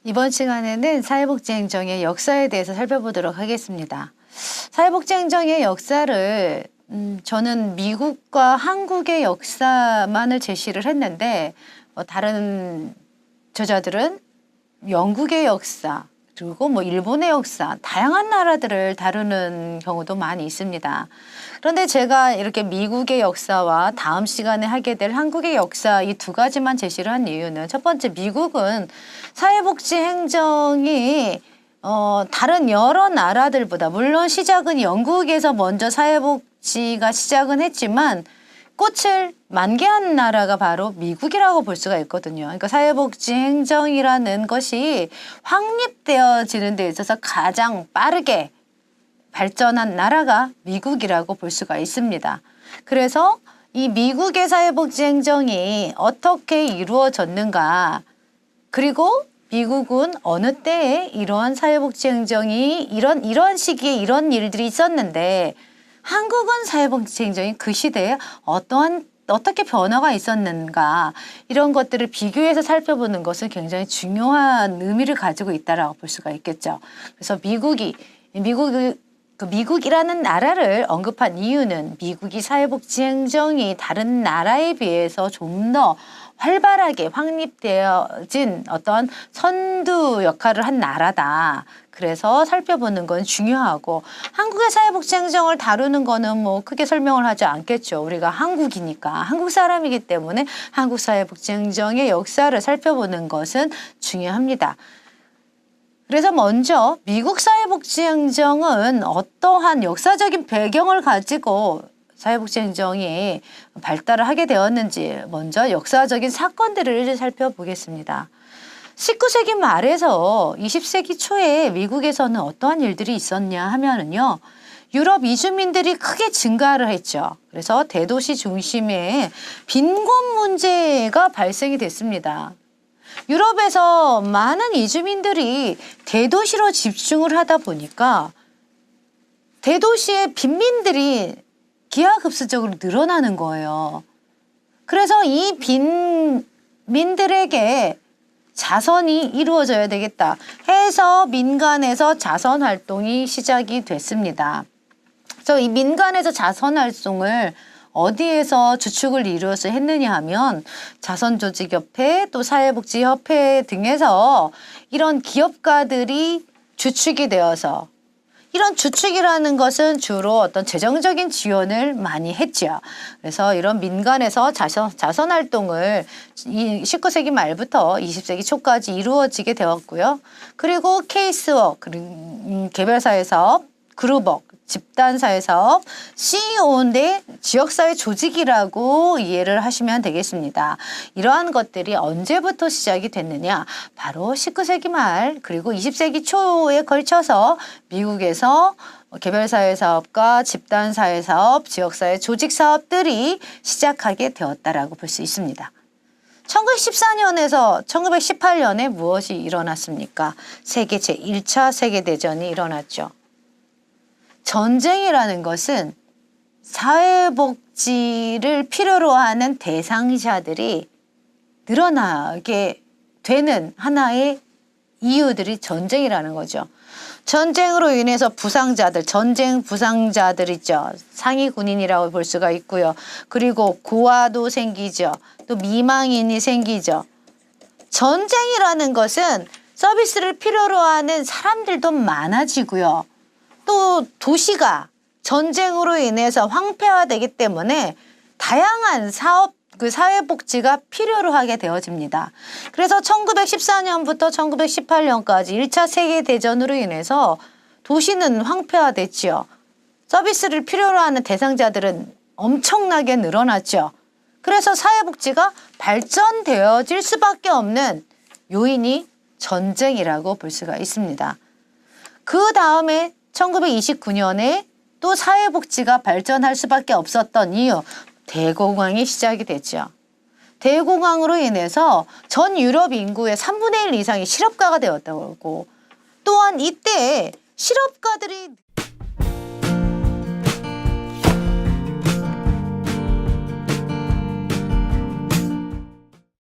이번 시간에는 사회복지행정의 역사에 대해서 살펴보도록 하겠습니다. 사회복지행정의 역사를 저는 미국과 한국의 역사만을 제시를 했는데 다른 저자들은 영국의 역사 그리고 일본의 역사, 다양한 나라들을 다루는 경우도 많이 있습니다. 그런데 제가 이렇게 미국의 역사와 다음 시간에 하게 될 한국의 역사 이 두 가지만 제시를 한 이유는 첫 번째, 미국은 사회복지 행정이 다른 여러 나라들보다, 물론 시작은 영국에서 먼저 사회복지가 시작은 했지만 꽃을 만개한 나라가 바로 미국이라고 볼 수가 있거든요. 그러니까 사회복지 행정이라는 것이 확립되어지는 데 있어서 가장 빠르게 발전한 나라가 미국이라고 볼 수가 있습니다. 그래서 이 미국의 사회복지 행정이 어떻게 이루어졌는가, 그리고 미국은 어느 때에 이러한 사회복지 행정이 이런 시기에 이런 일들이 있었는데 한국은 사회복지 행정이 그 시대에 어떻게 변화가 있었는가, 이런 것들을 비교해서 살펴보는 것은 굉장히 중요한 의미를 가지고 있다라고 볼 수가 있겠죠. 그래서 미국이라는 나라를 언급한 이유는 미국이 사회복지 행정이 다른 나라에 비해서 좀 더 활발하게 확립되어진 어떤 선두 역할을 한 나라다. 그래서 살펴보는 건 중요하고, 한국의 사회복지 행정을 다루는 거는 크게 설명을 하지 않겠죠. 우리가 한국이니까, 한국 사람이기 때문에 한국 사회복지 행정의 역사를 살펴보는 것은 중요합니다. 그래서 먼저 미국 사회복지 행정은 어떠한 역사적인 배경을 가지고 사회복지 행정이 발달을 하게 되었는지 먼저 역사적인 사건들을 살펴보겠습니다. 19세기 말에서 20세기 초에 미국에서는 어떠한 일들이 있었냐 하면은요, 유럽 이주민들이 크게 증가를 했죠. 그래서 대도시 중심의 빈곤 문제가 발생이 됐습니다. 유럽에서 많은 이주민들이 대도시로 집중을 하다 보니까 대도시의 빈민들이 기하급수적으로 늘어나는 거예요. 그래서 이 빈민들에게 자선이 이루어져야 되겠다 해서 민간에서 자선 활동이 시작이 됐습니다. 그래서 이 민간에서 자선 활동을 어디에서 주축을 이루어서 했느냐 하면 자선조직협회, 또 사회복지협회 등에서 이런 기업가들이 주축이 되어서, 이런 주축이라는 것은 주로 어떤 재정적인 지원을 많이 했죠. 그래서 이런 민간에서 자선 활동을 19세기 말부터 20세기 초까지 이루어지게 되었고요. 그리고 케이스워크, 개별사회 사업, 그룹워크, 집단사회 사업, CEO인데 지역사회 조직이라고 이해를 하시면 되겠습니다. 이러한 것들이 언제부터 시작이 됐느냐? 바로 19세기 말 그리고 20세기 초에 걸쳐서 미국에서 개별사회 사업과 집단사회 사업, 지역사회 조직 사업들이 시작하게 되었다라고 볼 수 있습니다. 1914년에서 1918년에 무엇이 일어났습니까? 세계 제1차 세계대전이 일어났죠. 전쟁이라는 것은 사회복지를 필요로 하는 대상자들이 늘어나게 되는 하나의 이유들이 전쟁이라는 거죠. 전쟁으로 인해서 전쟁 부상자들 있죠. 상위 군인이라고 볼 수가 있고요. 그리고 고아도 생기죠. 또 미망인이 생기죠. 전쟁이라는 것은 서비스를 필요로 하는 사람들도 많아지고요. 또 도시가 전쟁으로 인해서 황폐화되기 때문에 다양한 사회복지가 필요로 하게 되어집니다. 그래서 1914년부터 1918년까지 1차 세계대전으로 인해서 도시는 황폐화됐지요. 서비스를 필요로 하는 대상자들은 엄청나게 늘어났죠. 그래서 사회복지가 발전되어질 수밖에 없는 요인이 전쟁이라고 볼 수가 있습니다. 그 다음에 1929년에 또 사회복지가 발전할 수밖에 없었던 이유, 대공황이 시작이 됐죠. 대공황으로 인해서 전 유럽 인구의 3분의 1 이상이 실업가가 되었다고 하고, 또한 이때 실업가들이